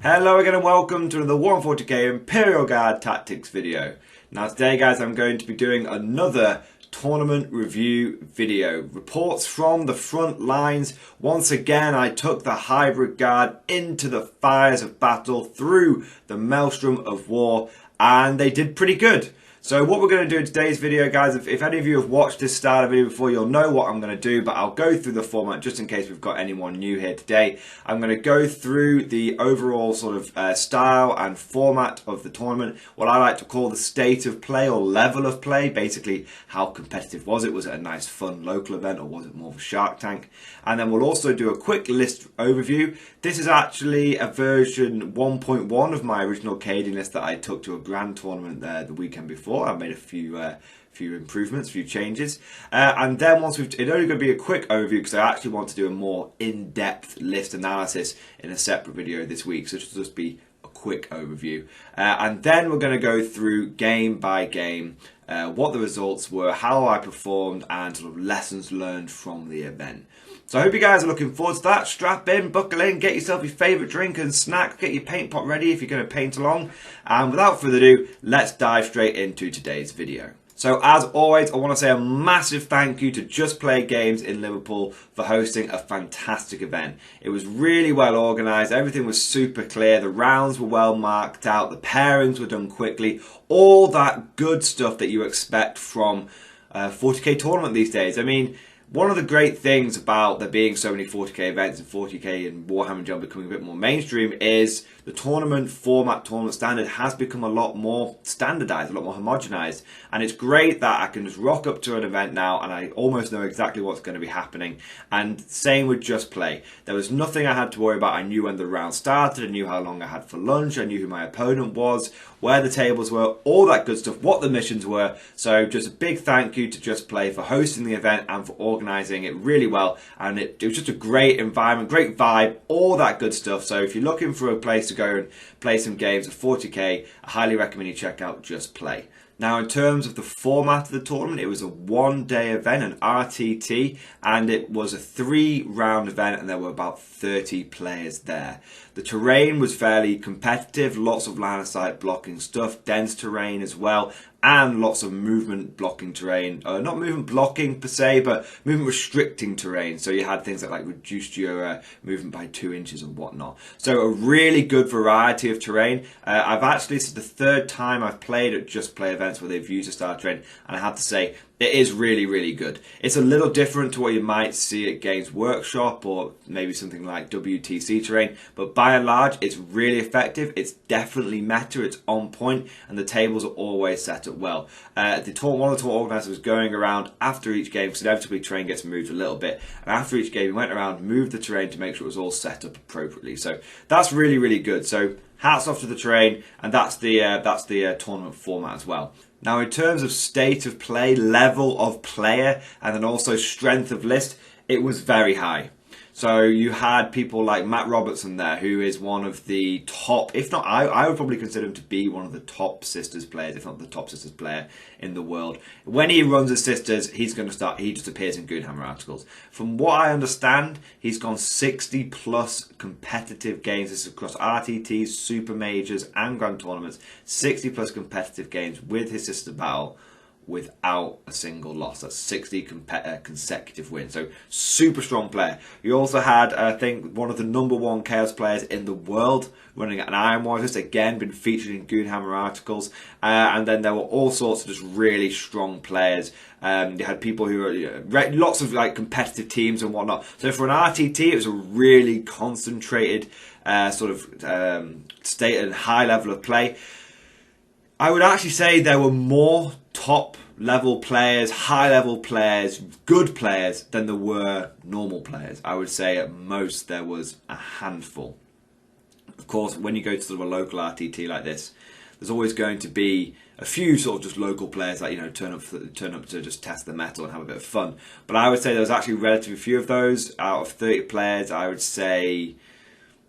Hello again and welcome to another Warhammer 40k Imperial Guard Tactics video. Now today guys I'm going to be doing another tournament review video. Reports from the front lines. Once again I took the Hybrid Guard into the fires of battle through the maelstrom of war and they did pretty good. So what we're going to do in today's video, guys, if any of you have watched this style of video before, you'll know what I'm going to do, but I'll go through the format just in case we've got anyone new here today. I'm going to go through the overall sort of style and format of the tournament, what I like to call the state of play or level of play, basically how competitive was it? Was it a nice fun local event or was it more of a Shark Tank? And then we'll also do a quick list overview. This is actually a version 1.1 of my original Cadia list that I took to a grand tournament the weekend before. I've made a few improvements, a few changes, and then once it's only going to be a quick overview because I actually want to do a more in-depth list analysis in a separate video this week, so it'll just be a quick overview, and then we're going to go through game by game what the results were, how I performed, and sort of lessons learned from the event. So I hope you guys are looking forward to that. Strap in, buckle in, get yourself your favourite drink and snack, get your paint pot ready if you're going to paint along. And without further ado, let's dive straight into today's video. So as always, I want to say a massive thank you to Just Play Games in Liverpool for hosting a fantastic event. It was really well organised, everything was super clear, the rounds were well marked out, the pairings were done quickly, all that good stuff that you expect from a 40k tournament these days. I mean, one of the great things about there being so many 40k events and 40k and Warhammer in general becoming a bit more mainstream is the tournament format, tournament standard has become a lot more standardized, a lot more homogenized, and it's great that I can just rock up to an event now and I almost know exactly what's going to be happening. And same with Just Play. There was nothing I had to worry about. I knew when the round started, I knew how long I had for lunch, I knew who my opponent was, where the tables were, all that good stuff, what the missions were. So just a big thank you to Just Play for hosting the event and for organising it really well. And it was just a great environment, great vibe, all that good stuff. So if you're looking for a place to go and play some games of 40k, I highly recommend you check out Just Play. Now in terms of the format of the tournament, it was a one-day event, an RTT, and it was a 3-round event and there were about 30 players there. The terrain was fairly competitive, lots of line of sight blocking stuff, dense terrain as well, and lots of movement blocking terrain. Not movement blocking per se, but movement restricting terrain. So you had things like reduced your movement by 2 inches and whatnot. So a really good variety of terrain. I've actually, this is the 3rd time I've played at Just Play events where they've used a star terrain, and I have to say, it is really, really good. It's a little different to what you might see at Games Workshop or maybe something like WTC terrain, but by and large, it's really effective. It's definitely meta, it's on point, and the tables are always set up well. One of the tour organisers was going around after each game, because inevitably terrain gets moved a little bit, and after each game he went around, moved the terrain to make sure it was all set up appropriately. So that's really, really good. So hats off to the terrain, and that's the tournament format as well. Now in terms of state of play, level of player, and then also strength of list, it was very high. So you had people like Matt Robertson there, who is one of the top, if not, I would probably consider him to be one of the top Sisters players, if not the top Sisters player in the world. When he runs his Sisters, he just appears in Goonhammer articles. From what I understand, he's gone 60 plus competitive games. This is across RTTs, Super Majors and Grand Tournaments. 60 plus competitive games with his Sister Battle without a single loss. That's 60 consecutive wins. So super strong player. You also had, I think, one of the #1 Chaos players in the world running an Iron Warriors, again been featured in Goonhammer articles, and then there were all sorts of just really strong players. You had people who were lots of like competitive teams and whatnot. So for an RTT, it was a really concentrated sort of state and high level of play. I would actually say there were more top level players, high level players, good players than there were normal players. I would say at most there was a handful. Of course, when you go to sort of a local RTT like this, there's always going to be a few sort of just local players that, you know, turn up to just test the metal and have a bit of fun. But I would say there was actually relatively few of those. Out of 30 players, I would say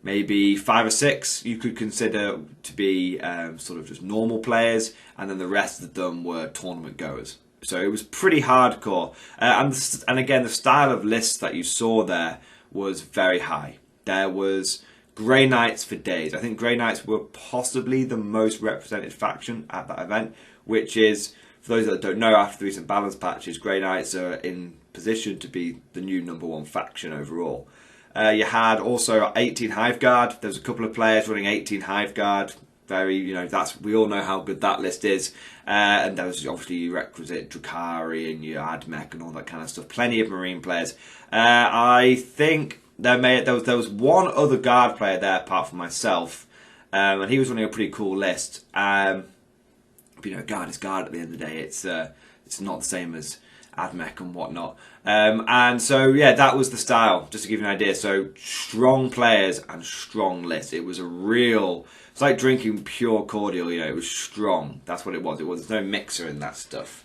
maybe 5 or 6 you could consider to be sort of just normal players, and then the rest of them were tournament goers. So it was pretty hardcore. And again, the style of lists that you saw there was very high. There was Grey Knights for days. I think Grey Knights were possibly the most represented faction at that event, which is, for those that don't know, after the recent balance patches, Grey Knights are in position to be the new #1 faction overall. You had also 18 Hive Guard. There was a couple of players running 18 Hive Guard. Very, we all know how good that list is. And there was obviously your requisite Drukhari and your Admech and all that kind of stuff. Plenty of Marine players. I think there was one other Guard player there apart from myself, and he was running a pretty cool list. But Guard is Guard at the end of the day. It's not the same as Admech and whatnot. And so, yeah, that was the style, just to give you an idea. So, strong players and strong lists. It was it's like drinking pure cordial, it was strong. That's what it was. There's no mixer in that stuff.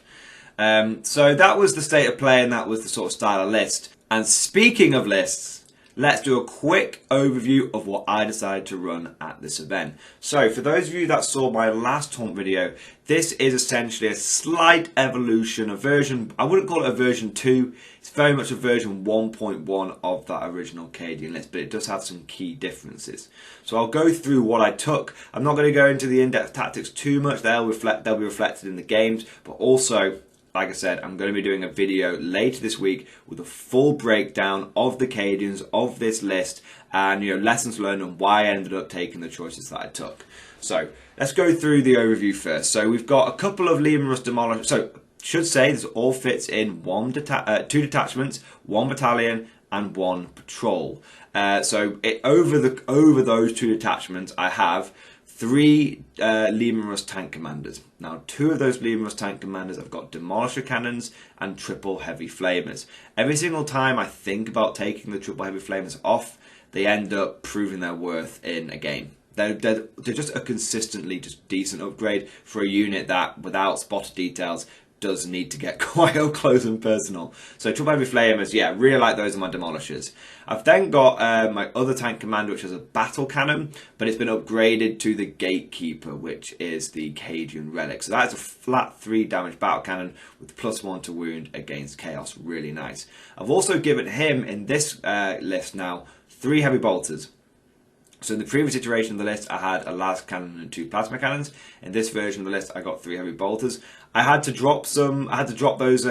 So that was the state of play, and that was the sort of style of list. And speaking of lists, let's do a quick overview of what I decided to run at this event. So for those of you that saw my last taunt video, this is essentially a slight evolution, a version, I wouldn't call it a version 2, it's very much a version 1.1 of that original Cadian list, but it does have some key differences. So I'll go through what I took. I'm not going to go into the in-depth tactics too much, they'll be reflected in the games, but also, like I said, I'm going to be doing a video later this week with a full breakdown of the Cadians, of this list, and lessons learned and why I ended up taking the choices that I took. So let's go through the overview first. So we've got a couple of Leman Russ Demolisher. So should say this all fits in 2 detachments, 1 battalion, and 1 patrol. Over those 2 detachments, I have 3 Leman Russ tank commanders. Now, 2 of those Leman Russ tank commanders have got Demolisher Cannons and triple heavy flamers. Every single time I think about taking the triple heavy flamers off, they end up proving their worth in a game. They're just a consistently just decent upgrade for a unit that, without spotted details, does need to get quite up close and personal. So triple heavy flamers, yeah, really like those are my demolishers. I've then got my other tank commander, which has a battle cannon, but it's been upgraded to the gatekeeper, which is the Cadian relic. So that's a flat 3 damage battle cannon with +1 to wound against chaos. Really nice. I've also given him in this list now 3 heavy bolters. So in the previous iteration of the list, I had a las cannon and 2 plasma cannons. In this version of the list, I got 3 heavy bolters. I had to drop those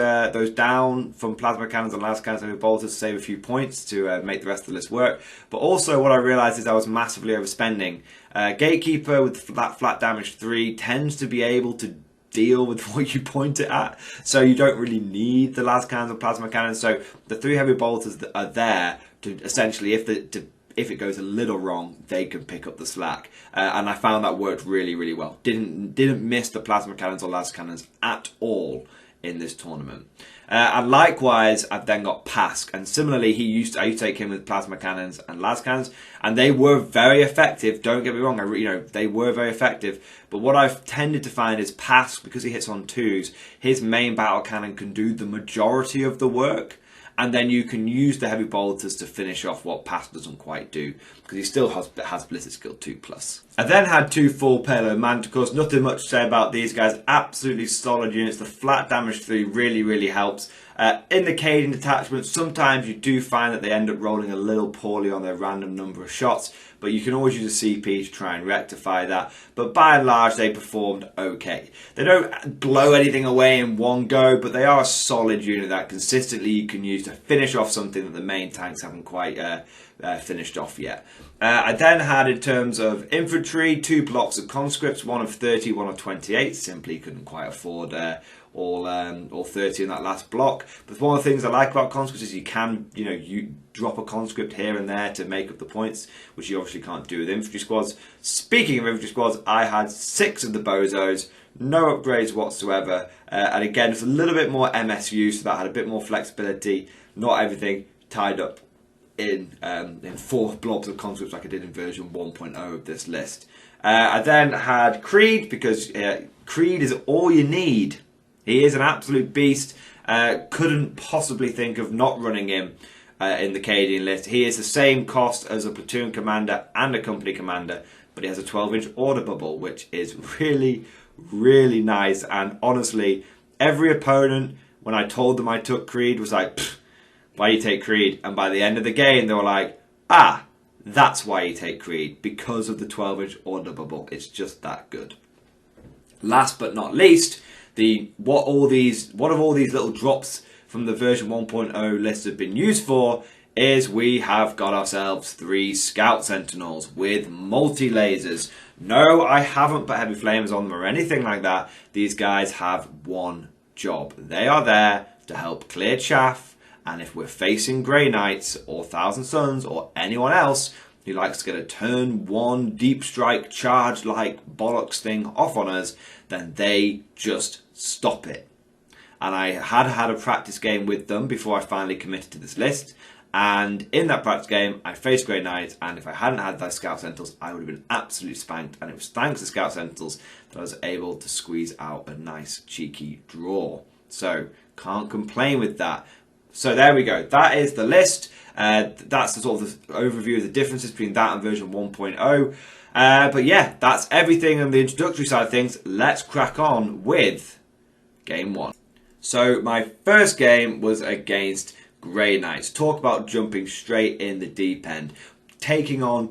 down from plasma cannons and las cannons and heavy bolters to save a few points to make the rest of the list work. But also what I realised is I was massively overspending. Gatekeeper with that flat damage 3 tends to be able to deal with what you point it at, so you don't really need the las cannons and plasma cannons. So the 3 heavy bolters that are there to essentially, if it goes a little wrong, they can pick up the slack. And I found that worked really, really well. Didn't miss the plasma cannons or las cannons at all in this tournament. And likewise, I've then got Pask, and similarly, I used to take him with plasma cannons and las cannons, and they were very effective. Don't get me wrong, they were very effective. But what I've tended to find is Pask, because he hits on 2s, his main battle cannon can do the majority of the work. And then you can use the heavy bolters to finish off what Pask doesn't quite do, because he still has Blizzard Skill 2+. I then had 2 full payload manticores. Nothing much to say about these guys. Absolutely solid units. The flat damage 3 really, really helps. In the Cadian detachment, sometimes you do find that they end up rolling a little poorly on their random number of shots, but you can always use a CP to try and rectify that. But by and large, they performed okay. They don't blow anything away in one go, but they are a solid unit that consistently you can use to finish off something that the main tanks haven't quite finished off yet. I then had, in terms of infantry, 2 blocks of conscripts, 1 of 30, 1 of 28. Simply couldn't quite afford all 30 in that last block. But one of the things I like about conscripts is you can, you drop a conscript here and there to make up the points, which you obviously can't do with infantry squads. Speaking of infantry squads, I had 6 of the bozos, no upgrades whatsoever, and again, it's a little bit more MSU, so that had a bit more flexibility. Not everything tied up in 4 blobs of conscripts like I did in version 1.0 of this list. I then had Creed, because Creed is all you need. He is an absolute beast. Couldn't possibly think of not running him in the Cadian list. He is the same cost as a platoon commander and a company commander, but he has a 12-inch order bubble, which is really, really nice. And honestly, every opponent, when I told them I took Creed, was like, why do you take Creed? And by the end of the game, they were like, That's why you take Creed, because of the 12-inch order bubble. It's just that good. Last but not least, what have all these little drops from the version 1.0 list have been used for is we have got ourselves 3 Scout Sentinels with multi-lasers. No, I haven't put heavy flames on them or anything like that. These guys have one job. They are there to help clear chaff, and if we're facing Grey Knights or Thousand Suns or anyone else who likes to get a turn 1 deep strike charge like bollocks thing off on us, then they just stop it. And I had a practice game with them before I finally committed to this list. And in that practice game, I faced Grey Knights, and if I hadn't had those Scout Sentinels, I would have been absolutely spanked. And it was thanks to Scout Sentinels that I was able to squeeze out a nice cheeky draw. So, can't complain with that. So there we go. That is the list. That's the sort of the overview of the differences between that and version 1.0. But yeah, that's everything on the introductory side of things. Let's crack on with game 1. So my first game was against Grey Knights. Talk about jumping straight in the deep end. Taking on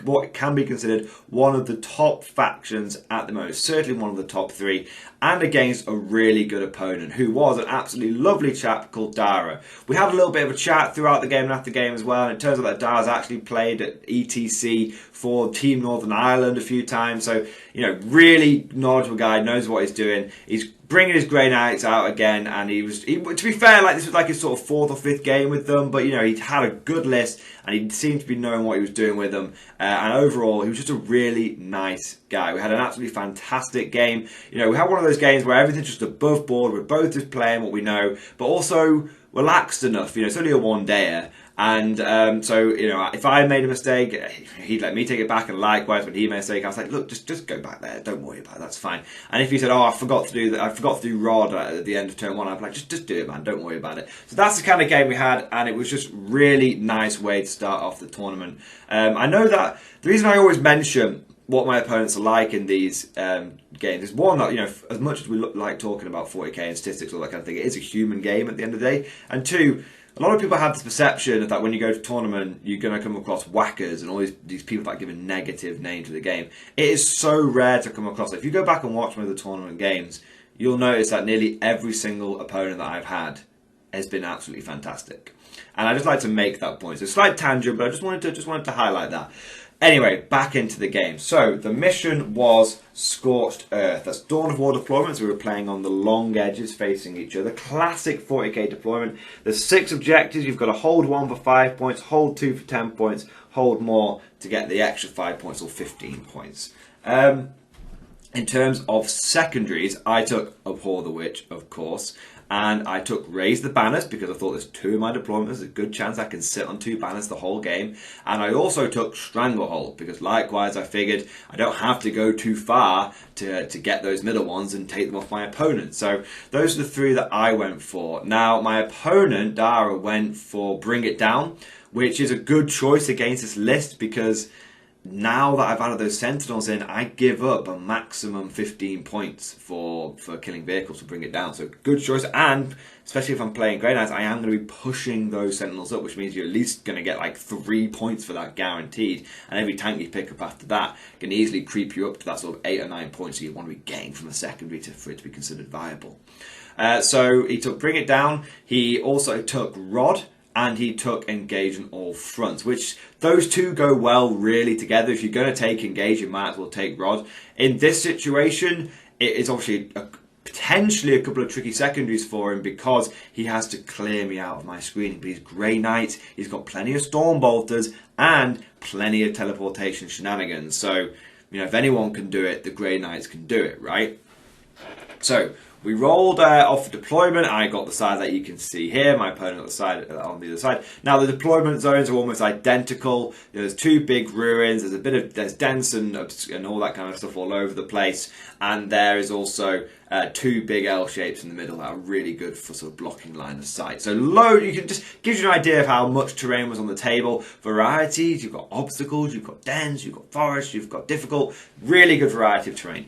what can be considered one of the top factions at the moment, certainly one of the top 3, and against a really good opponent who was an absolutely lovely chap called Dara. We had a little bit of a chat throughout the game and after the game as well, and it turns out that Dara's actually played at ETC for Team Northern Ireland a few times, so, you know, really knowledgeable guy, knows what he's doing. He's bringing his Grey Knights out again, and to be fair, like this was like his sort of 4th or 5th game with them, but you know, he had a good list and he seemed to be knowing what he was doing with them, and overall he was just a really nice guy. We had an absolutely fantastic game. You know, we had one of those games where everything's just above board, we're both just playing what we know, but also relaxed enough. You know, it's only a one-dayer. And so, you know, if I made a mistake, he'd let me take it back, and likewise when he made a mistake, I was like, look, just go back there, don't worry about it, that's fine. And if he said, oh, I forgot to do that, I forgot to do Rod at the end of turn 1, I'd be like, just do it, man, don't worry about it. So that's the kind of game we had, and it was just really nice way to start off the tournament. I know that the reason I always mention what my opponents are like in these games is, one, that, you know, as much as we like talking about 40k and statistics, all that kind of thing, it is a human game at the end of the day, and 2, a lot of people have this perception that when you go to a tournament, you're going to come across whackers and all these people that give a negative name to the game. It is so rare to come across. If you go back and watch one of the tournament games, you'll notice that nearly every single opponent that I've had has been absolutely fantastic. And I just like to make that point. It's a slight tangent, but I just wanted to highlight that. Anyway, back into the game. So, the mission was Scorched Earth. That's Dawn of War deployments. We were playing on the long edges facing each other. Classic 40k deployment. There's 6 objectives. You've got to hold 1 for 5 points, hold 2 for 10 points, hold more to get the extra 5 points or 15 points. In terms of secondaries, I took Abhor the Witch, of course. And I took Raise the Banners because I thought there's 2 of my deployments. There's a good chance I can sit on 2 banners the whole game. And I also took Stranglehold because likewise I figured I don't have to go too far to get those middle ones and take them off my opponent. So those are the 3 that I went for. Now my opponent, Dara, went for Bring It Down, which is a good choice against this list because now that I've added those Sentinels in, I give up a maximum 15 points for killing vehicles to bring it down. So good choice, and especially if I'm playing Grey Knights, I am going to be pushing those Sentinels up, which means you're at least going to get like 3 points for that guaranteed. And every tank you pick up after that can easily creep you up to that sort of 8 or 9 points you want to be getting from a secondary for it to be considered viable. So he took Bring It Down. He also took Rod. And he took Engage on all fronts, which those 2 go well really together. If you're going to take Engage, you might as well take Rod. In this situation, it is obviously potentially a couple of tricky secondaries for him because he has to clear me out of my screening. But he's Grey Knight, he's got plenty of Storm Bolters and plenty of teleportation shenanigans. So, you know, if anyone can do it, the Grey Knights can do it, right? So we rolled off the deployment. I got the side that you can see here. My opponent got the side on the other side. Now the deployment zones are almost identical. There's 2 big ruins. There's dents and all that kind of stuff all over the place. And there is also 2 big L shapes in the middle that are really good for sort of blocking line of sight. So you can just gives you an idea of how much terrain was on the table. Varieties. You've got obstacles. You've got dens. You've got forests. You've got difficult. Really good variety of terrain.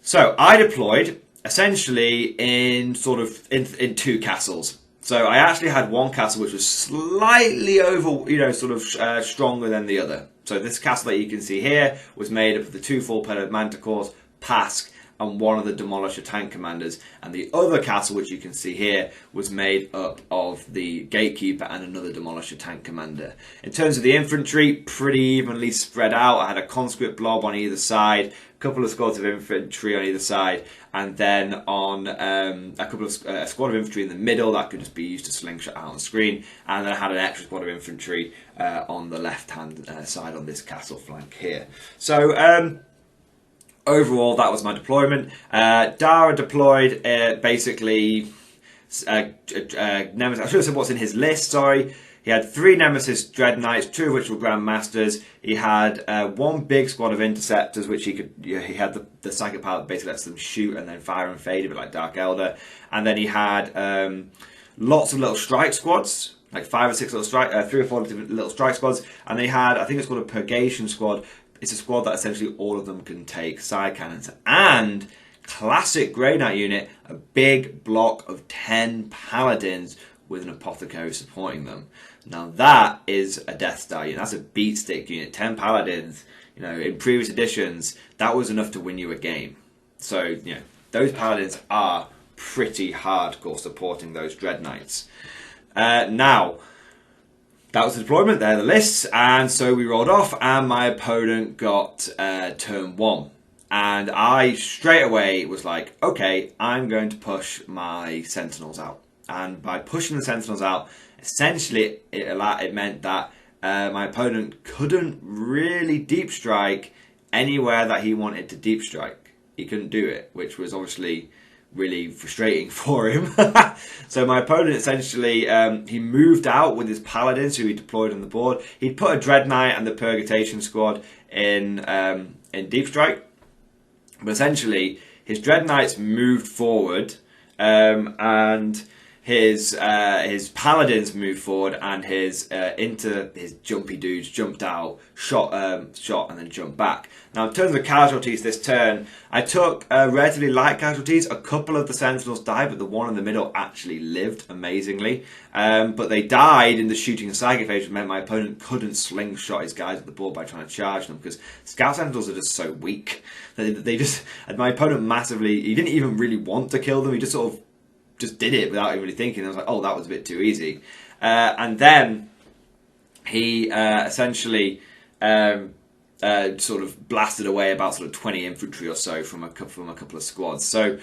So I deployed essentially in 2 castles. So I actually had one castle which was slightly over, sort of stronger than the other. So this castle that you can see here was made up of the 2 full-pillared Manticores, Pask, and one of the Demolisher tank commanders. And the other castle, which you can see here, was made up of the Gatekeeper and another Demolisher tank commander. In terms of the infantry, pretty evenly spread out. I had a conscript blob on either side, a couple of squads of infantry on either side, and then on a couple of a squad of infantry in the middle that could just be used to slingshot out on the screen, and then I had an extra squad of infantry on the left-hand side on this castle flank here. So overall, that was my deployment. Dara deployed basically Nemesis. I should have said what's in his list, sorry. He had 3 Nemesis Dread Knights, 2 of which were Grandmasters. He had 1 big squad of Interceptors, which he could. He had the Psychic Pilot basically lets them shoot and then fire and fade, a bit like Dark Elder. And then he had lots of little strike squads, like 5 or 6 little strike, 3 or 4 different little strike squads. And they had, I think it's called a Purgation Squad. It's a squad that essentially all of them can take side cannons. And classic Grey Knight unit, a big block of 10 Paladins with an Apothecary supporting them. Now that is a Death Star unit. That's a beat stick unit. 10 Paladins. In previous editions, that was enough to win you a game. So, those Paladins are pretty hardcore supporting those Dread Knights. Now, that was the deployment, there are the lists, and so we rolled off, and my opponent got turn 1. And I straight away was like, okay, I'm going to push my Sentinels out. And by pushing the Sentinels out, essentially it meant that my opponent couldn't really deep strike anywhere that he wanted to deep strike. He couldn't do it, which was obviously really frustrating for him. So my opponent essentially, he moved out with his Paladins who he deployed on the board. He'd put a Dread Knight and the Purgation Squad in deep strike. But essentially, his Dread Knights moved forward, and his Paladins moved forward, and his jumpy dudes jumped out, shot, and then jumped back. Now, in terms of casualties this turn, I took relatively light casualties. A couple of the Sentinels died, but the one in the middle actually lived amazingly. But they died in the shooting and psychic phase, which meant my opponent couldn't slingshot his guys at the board by trying to charge them, because Scout Sentinels are just so weak. My opponent massively, he didn't even really want to kill them. He just sort of just did it without even really thinking. I was like, oh, that was a bit too easy. And then he essentially sort of blasted away about sort of 20 infantry or so from a couple of squads. So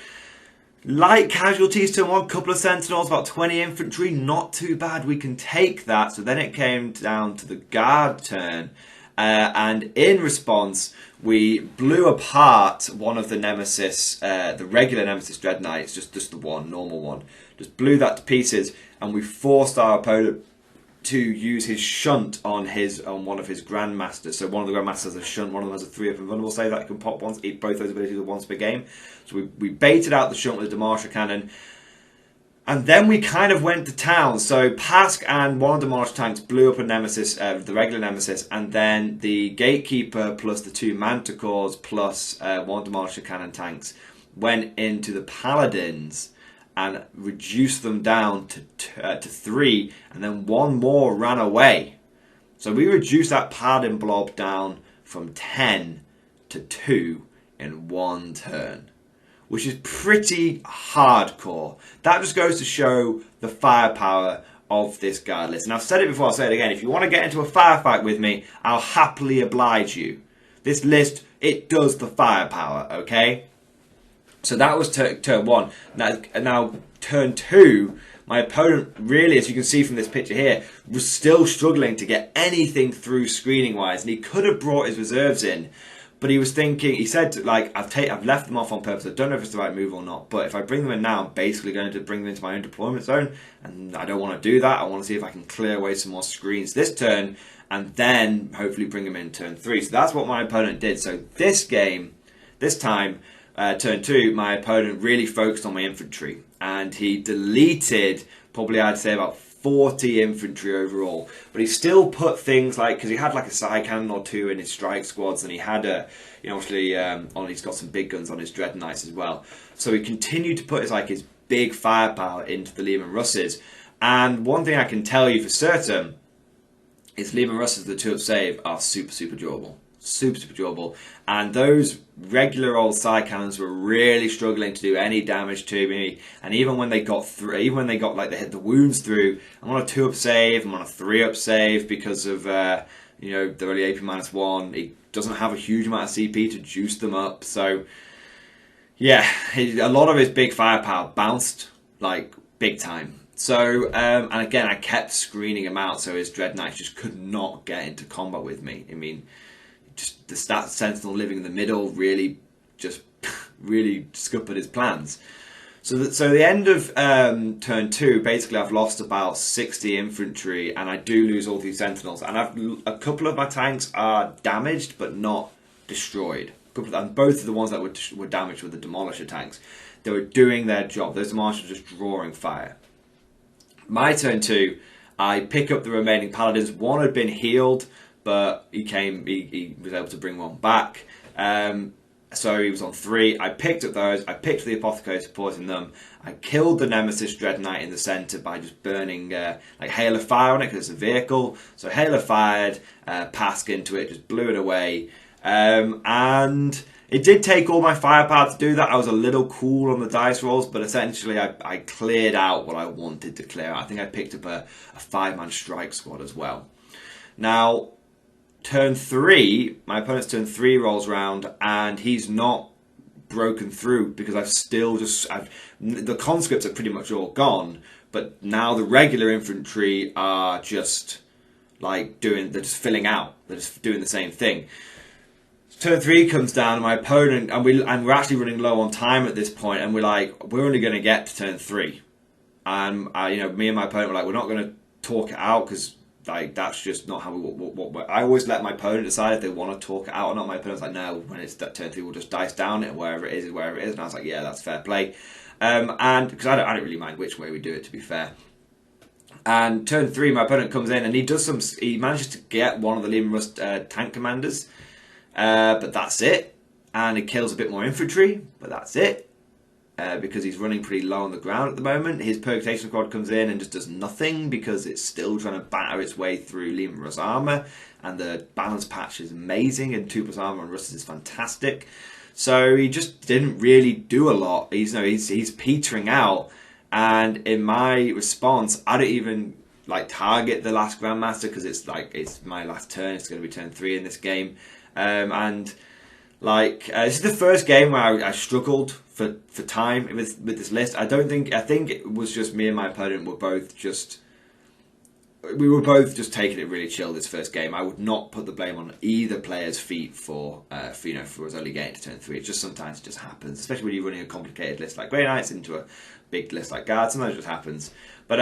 light casualties to 1, couple of Sentinels, about 20 infantry, not too bad. We can take that. So then it came down to the guard turn. And in response, we blew apart one of the Nemesis, the regular Nemesis Dread Knights, just the one, normal one. Just blew that to pieces, and we forced our opponent to use his shunt on one of his Grandmasters. So one of the Grandmasters has a shunt, one of them has a 3-up invulnerable save that can pop once, both those abilities are once per game. So we baited out the shunt with the Demolisher Cannon. And then we kind of went to town. So Pask and one of the Demolisher tanks blew up a Nemesis, the regular Nemesis, and then the Gatekeeper plus the 2 Manticores plus one Demolisher Cannon tanks went into the Paladins and reduced them down to 3, and then 1 more ran away. So we reduced that Paladin blob down from 10 to 2 in 1 turn, which is pretty hardcore. That just goes to show the firepower of this guard list. And I've said it before, I'll say it again. If you want to get into a firefight with me, I'll happily oblige you. This list, it does the firepower, okay? So that was turn 1. Now turn 2, my opponent really, as you can see from this picture here, was still struggling to get anything through screening-wise. And he could have brought his reserves in. But he was thinking, he said, like, I've left them off on purpose. I don't know if it's the right move or not. But if I bring them in now, I'm basically going to bring them into my own deployment zone. And I don't want to do that. I want to see if I can clear away some more screens this turn. And then hopefully bring them in turn 3. So that's what my opponent did. So this time, turn 2, my opponent really focused on my infantry. And he deleted, probably I'd say about 40 infantry overall, but he still put things like, because he had like a side cannon or 2 in his strike squads, and he had obviously he's got some big guns on his Dread Knights as well. So he continued to put his big firepower into the Lehman Russes, And one thing I can tell you for certain is Lehman Russes, the 2-up save, are super, super durable. Super, super durable. And those regular old side cannons were really struggling to do any damage to me. And even when they got through, even when they got like they hit the wounds through, I'm on a 2-up save, I'm on a 3-up save because of you know, they're only AP -1. It doesn't have a huge amount of CP to juice them up. So yeah, a lot of his big firepower bounced like big time. So, and again, I kept screening him out, so his Dread Knights just could not get into combat with me. I mean, just the stat Sentinel living in the middle really just really scuppered his plans. So the end of turn 2, basically I've lost about 60 infantry, and I do lose all these Sentinels. And a couple of my tanks are damaged, but not destroyed. And both of the ones that were damaged were the Demolisher tanks. They were doing their job. Those Demolishers were just drawing fire. My turn 2, I pick up the remaining Paladins. One had been healed, but he was able to bring one back. So he was on 3. I picked up those. I picked the Apothecary supporting them. I killed the Nemesis Dread Knight in the centre by just burning like Hail of Fire on it because it's a vehicle. So Hail of Fired, Pask into it, just blew it away. And it did take all my firepower to do that. I was a little cool on the dice rolls, but essentially I cleared out what I wanted to clear out. I think I picked up a 5-man strike squad as well. Now, turn 3, my opponent's turn 3 rolls round, and he's not broken through because the conscripts are pretty much all gone, but now the regular infantry are just like they're just filling out. They're just doing the same thing. Turn 3 comes down, and my opponent, and we're actually running low on time at this point, and we're only going to get to turn 3, and you know, me and my opponent were like, we're not going to talk it out because like that's just not how I always let my opponent decide if they want to talk it out or not. My opponent's like, no, when it's that turn 3, we'll just dice down it, and wherever it is wherever it is, and I was like, yeah, that's fair play, and because I don't really mind which way we do it, to be fair. And turn 3, my opponent comes in and he manages to get one of the Lehman Rust tank commanders. But that's it, and he kills a bit more infantry, but that's it, because he's running pretty low on the ground at the moment. His Purgation Squad comes in and just does nothing because it's still trying to batter its way through Lehman Rust armour, and the balance patch is amazing, and 2+ armour on Rust is fantastic. So he just didn't really do a lot. He's petering out, and in my response, I don't even like target the last Grandmaster because it's my last turn. It's going to be turn 3 in this game. And like this is the first game where I struggled for time with this list. I think it was just me and my opponent were both just taking it really chill this first game. I would not put the blame on either player's feet for us only getting to turn 3. It just sometimes it just happens, especially when you're running a complicated list like Grey Knights into a big list like Guards. Sometimes it just happens. But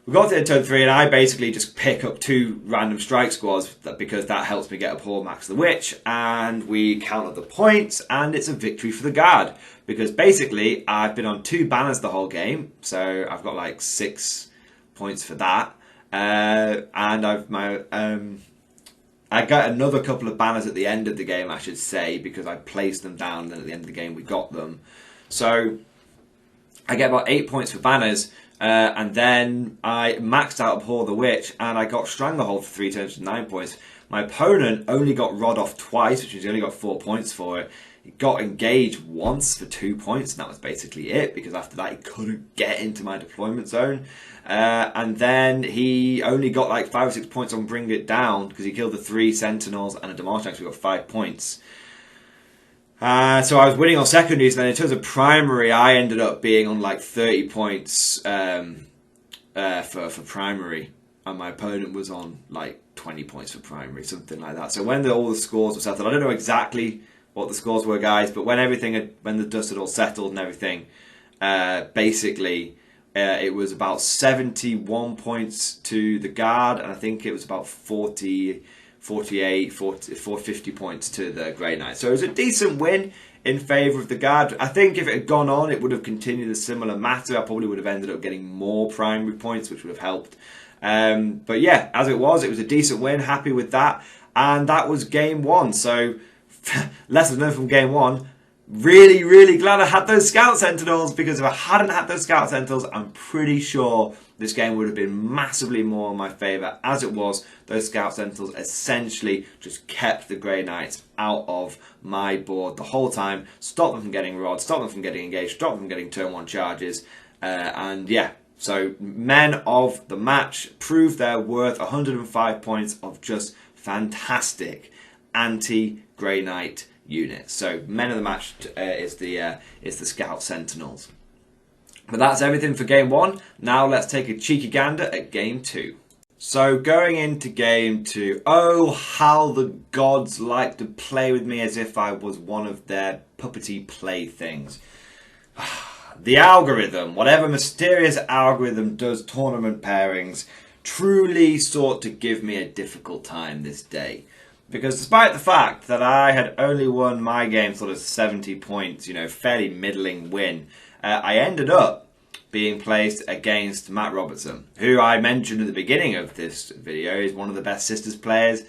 we got to turn 3, and I basically just pick up 2 random strike squads because that helps me get up Hallmarks the Witch, and we count up the points, and it's a victory for the Guard because basically I've been on 2 banners the whole game, so I've got like 6 points for that, and I got another couple of banners at the end of the game, I should say, because I placed them down, and then at the end of the game we got them. So I get about 8 points for banners. And then I maxed out Abhor the Witch, and I got Stranglehold for 3 turns to 9 points. My opponent only got Rod off twice, which means he only got 4 points for it. He got Engaged once for 2 points, and that was basically it, because after that he couldn't get into my deployment zone. And then he only got like 5 or 6 points on Bring It Down, because he killed the 3 Sentinels and a Demolisher, so we got 5 points. So I was winning on secondaries, and then in terms of primary, I ended up being on like 30 points for primary, and my opponent was on like 20 points for primary, something like that. So when all the scores were settled, I don't know exactly what the scores were, guys, but when the dust had all settled and everything, basically it was about 71 points to the Guard, and I think it was about 50 points to the Grey Knight. So it was a decent win in favour of the Guard. I think if it had gone on, it would have continued a similar matter. I probably would have ended up getting more primary points, which would have helped. But yeah, as it was a decent win. Happy with that. And that was game 1. So lessons learned from game 1. really, really glad I had those Scout Sentinels, because if I hadn't had those Scout Sentinels, I'm pretty sure this game would have been massively more in my favour. As it was, those Scout Sentinels essentially just kept the Grey Knights out of my board the whole time, stopped them from getting rods, stopped them from getting engaged, stopped them from getting turn 1 charges, and yeah. So men of the match proved their worth, 105 points of just fantastic anti-Grey Knight units. So men of the match is the Scout Sentinels. But that's everything for game 1. Now let's take a cheeky gander at game 2. So going into game 2, oh how the gods like to play with me as if I was one of their puppety playthings. The algorithm, whatever mysterious algorithm does tournament pairings, truly sought to give me a difficult time this day. Because despite the fact that I had only won my game sort of 70 points, you know, fairly middling win, I ended up being placed against Matt Robertson, who I mentioned at the beginning of this video is one of the best Sisters players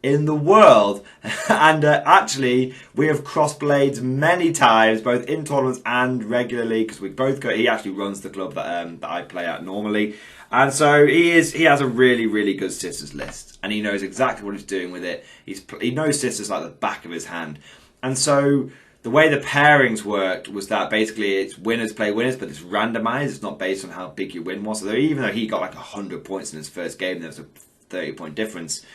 in the world. And actually, we have crossed blades many times, both in tournaments and regularly, because we both go. He actually runs the club that I play at normally, and so he has a really, really good Sisters list, and he knows exactly what he's doing with it. He knows Sisters like the back of his hand, and so the way the pairings worked was that basically it's winners play winners, but it's randomised. It's not based on how big your win was. So even though he got like 100 points in his first game, there was a 30-point difference.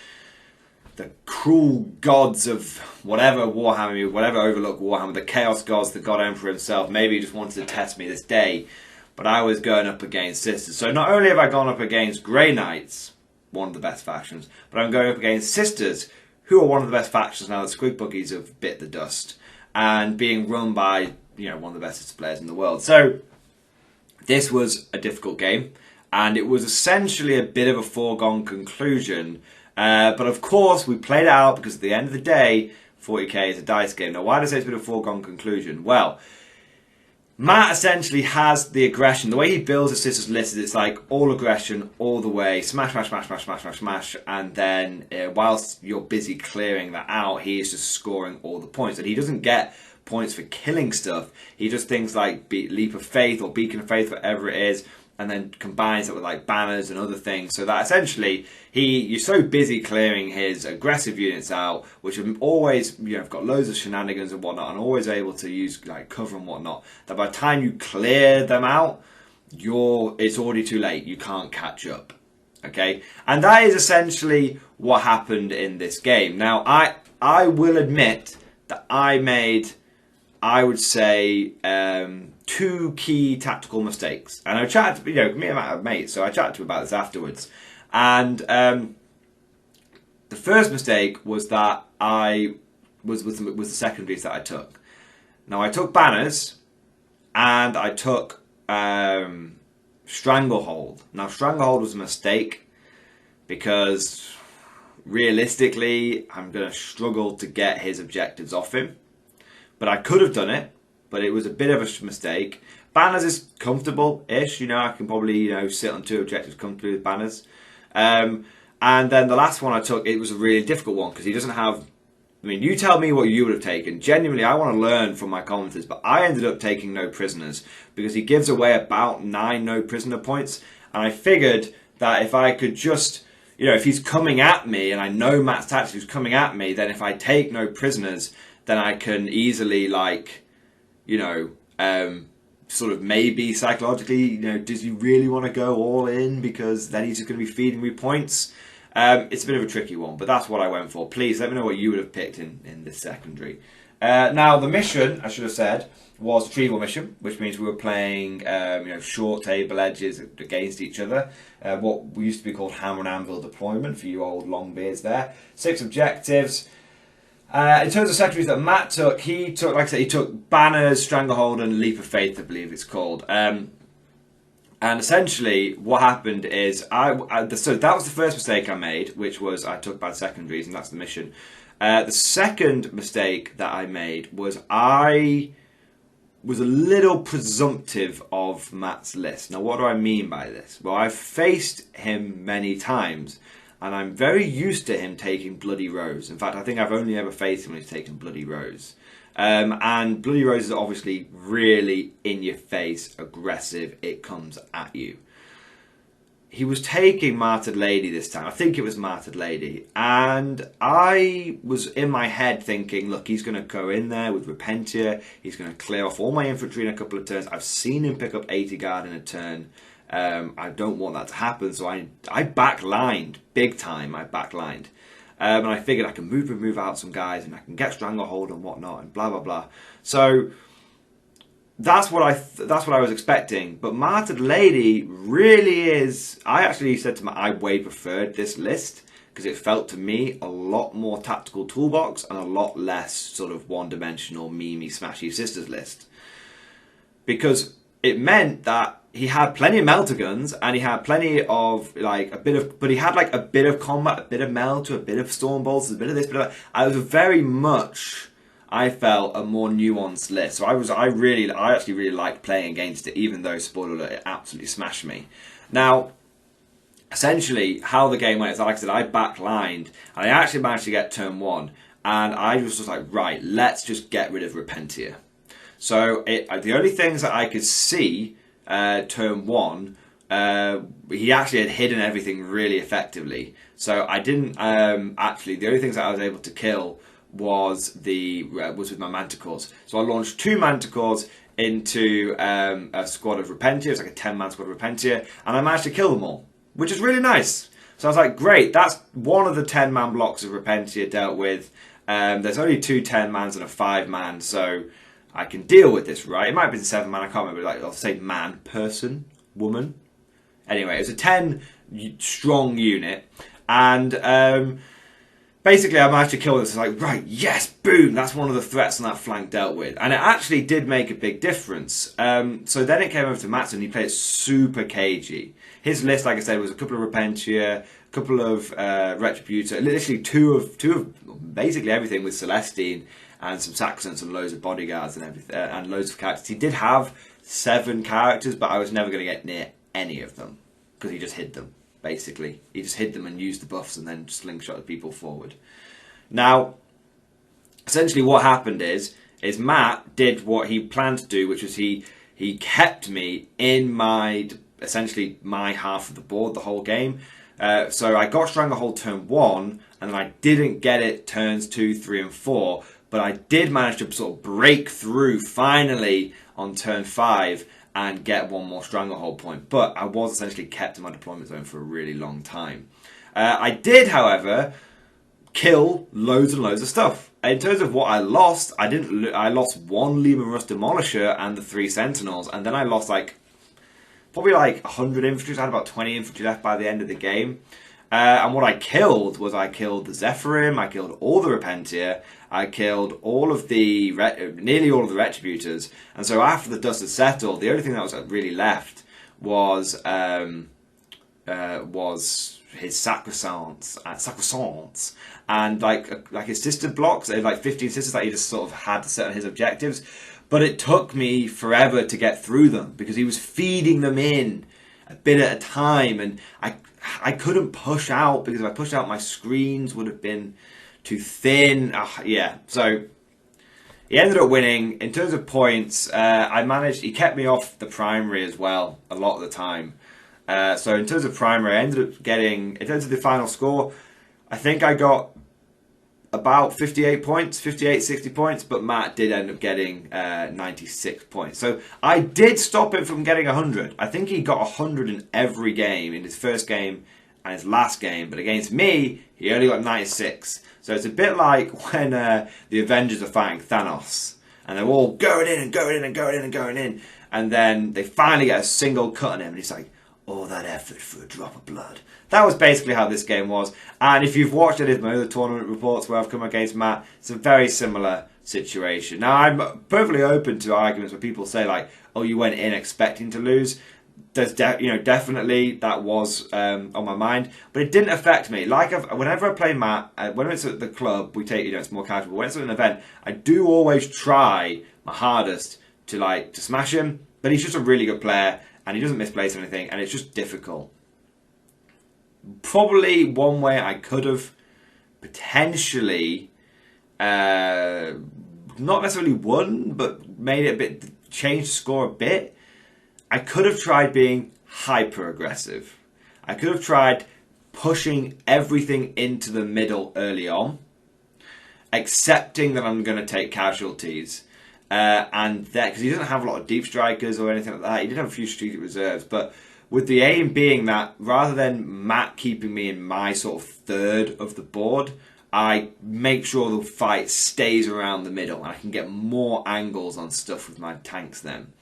The cruel gods of whatever Warhammer, whatever overlooked Warhammer, the Chaos Gods, the God Emperor himself, maybe he just wanted to test me this day. But I was going up against Sisters. So not only have I gone up against Grey Knights, one of the best factions, but I'm going up against Sisters, who are one of the best factions now that Squig Buggies have bit the dust, and being run by, you know, one of the best players in the world. So this was a difficult game, and it was essentially a bit of a foregone conclusion. But of course, we played it out because at the end of the day, 40k is a dice game. Now, why do I say it's been a foregone conclusion? Well, Matt essentially has the aggression. The way he builds his Sisters list is it's like all aggression, all the way, smash, smash, smash, smash, smash, smash, smash, and then whilst you're busy clearing that out, he is just scoring all the points. And he doesn't get points for killing stuff. He does things like Leap of Faith or Beacon of Faith, whatever it is, and then combines it with like banners and other things, so that essentially you're so busy clearing his aggressive units out, which have always, you know, have got loads of shenanigans and whatnot, and always able to use like cover and whatnot, that by the time you clear them out, it's already too late. You can't catch up. Okay, and that is essentially what happened in this game. Now, I will admit that I made, I would say, 2 key tactical mistakes, and I chatted to, you know, me and Matt are mates, so I chatted to him about this afterwards. And the first mistake was that was the secondaries that I took. Now I took banners, and I took Stranglehold. Now Stranglehold was a mistake because realistically, I'm going to struggle to get his objectives off him. But I could have done it, but it was a bit of a mistake. Banners is comfortable-ish, you know, I can probably, you know, sit on 2 objectives comfortably with banners. And then the last one I took, it was a really difficult one, because he doesn't have, I mean, you tell me what you would have taken. Genuinely, I want to learn from my commenters, but I ended up taking no prisoners, because he gives away about 9 no prisoner points, and I figured that if I could just, you know, if he's coming at me, and I know Matt's tactics, he's coming at me, then if I take no prisoners, then I can easily, like, you know, sort of maybe psychologically, you know, does he really want to go all in, because then he's just going to be feeding me points? It's a bit of a tricky one, but that's what I went for. Please let me know what you would have picked in this secondary. Now, the mission, I should have said, was retrieval mission, which means we were playing, you know, short table edges against each other. What we used to be called hammer and anvil deployment, for you old long beards there. 6 objectives. In terms of secondaries that Matt took, he took, like I said, he took banners, Stranglehold, and Leap of Faith, I believe it's called. And essentially, what happened is, so that was the first mistake I made, which was I took bad secondaries, and that's the mission. The second mistake that I made was I was a little presumptive of Matt's list. Now, what do I mean by this? Well, I've faced him many times, and I'm very used to him taking Bloody Rose. In fact, I think I've only ever faced him when he's taken Bloody Rose. And Bloody Roses are obviously really in your face, aggressive. It comes at you. He was taking Martyred Lady this time. I think it was Martyred Lady. And I was in my head thinking, look, he's going to go in there with Repentia. He's going to clear off all my infantry in a couple of turns. I've seen him pick up 80 guard in a turn. I don't want that to happen. So I backlined, big time, I backlined. And I figured I can move out some guys and I can get Stranglehold and whatnot and blah, blah, blah. So that's what I was expecting, but Martyred Lady really is. I actually said to I way preferred this list because it felt to me a lot more tactical toolbox and a lot less sort of one-dimensional memey smashy sisters list, because it meant that he had plenty of melter guns and he had plenty of but he had like a bit of combat, a bit of melter, a bit of storm bolts, a bit of this, bit of that. I was very much. I felt a more nuanced list, so I actually really liked playing against it, even though, spoiler alert, it absolutely smashed me. Now, essentially, how the game went is, like I said, I backlined, and I actually managed to get turn 1, and I was just like, right, let's just get rid of Repentia. So the only things that I could see turn 1, he actually had hidden everything really effectively. So I didn't actually. The only things that I was able to kill was with my Manticores. So I launched 2 Manticores into a squad of Repentia. It was like a 10-man squad of Repentia, and I managed to kill them all, which is really nice. So I was like, great, that's one of the 10-man blocks of Repentia dealt with. There's only 2 10-mans and a 5-man, so I can deal with this, right? It might have been 7-man, I can't remember. Like, I'll say man, person, woman. Anyway, it was a 10-strong unit, and basically, I managed to kill this. It's like, right, yes, boom, that's one of the threats on that flank dealt with. And it actually did make a big difference. So then it came over to Matt's and he played it super cagey. His list, like I said, was a couple of Repentia, a couple of Retributor, literally two of basically everything with Celestine and some Saxons and loads of bodyguards and everything, and loads of characters. He did have 7 characters, but I was never going to get near any of them because he just hid them. Basically, he just hid them and used the buffs and then slingshotted people forward. Now, essentially what happened is Matt did what he planned to do, which was he kept me in essentially my half of the board the whole game. So I got Stranglehold turn 1, and then I didn't get it turns 2, 3, and 4, but I did manage to sort of break through finally on turn 5 and get 1 more Stranglehold point. But I was essentially kept in my deployment zone for a really long time. I did, however, kill loads and loads of stuff. In terms of what I lost, I lost 1 Leman Rust Demolisher and the 3 Sentinels, and then I lost probably 100 infantry. I had about 20 infantry left by the end of the game. And what I killed was the Zephyrim, I killed all the Repentia, I killed all of nearly all of the Retributors, and so after the dust had settled, the only thing that was really left was his sacrosancts, and like his sister blocks. They had 15 sisters that he just sort of had to set on his objectives, but it took me forever to get through them because he was feeding them in a bit at a time, and I couldn't push out because if I pushed out, my screens would have been too thin. So he ended up winning. In terms of points, he kept me off the primary as well a lot of the time. So in terms of primary, I ended up getting, in terms of the final score, I think I got about 58 points, 60 points, but Matt did end up getting 96 points. So I did stop him from getting 100. I think he got 100 in every game, in his first game and his last game, but against me, he only got 96. So it's a bit like when the Avengers are fighting Thanos, and they're all going in and going in and going in and going in, and then they finally get a single cut on him, and he's like, all that effort for a drop of blood. That was basically how this game was. And if you've watched any of my other tournament reports where I've come against Matt, it's a very similar situation. Now, I'm perfectly open to arguments where people say, oh, you went in expecting to lose. There's definitely that was on my mind, but it didn't affect me. Whenever I play Matt, when it's at the club, we take, it's more casual. When it's at an event, I do always try my hardest to smash him, but he's just a really good player, and he doesn't misplace anything, and it's just difficult. Probably one way I could have potentially not necessarily won, but made it a bit, changed the score a bit. I could have tried being hyper aggressive. I could have tried pushing everything into the middle early on, accepting that I'm going to take casualties, and that because he doesn't have a lot of deep strikers or anything like that. He did have a few strategic reserves, but with the aim being that rather than Matt keeping me in my sort of third of the board, I make sure the fight stays around the middle and I can get more angles on stuff with my tanks then.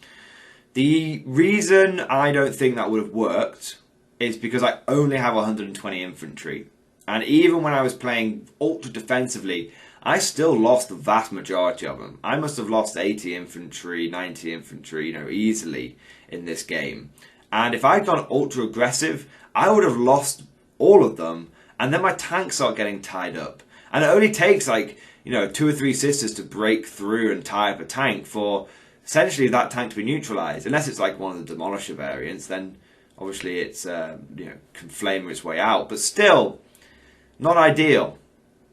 The reason I don't think that would have worked is because I only have 120 infantry. And even when I was playing ultra defensively, I still lost the vast majority of them. I must have lost 80 infantry, 90 infantry, easily in this game. And if I'd gone ultra aggressive, I would have lost all of them. And then my tanks start getting tied up. And it only takes 2 or 3 sisters to break through and tie up a tank for essentially that tank to be neutralized. Unless it's like one of the Demolisher variants, then obviously it's can flame its way out. But still, not ideal.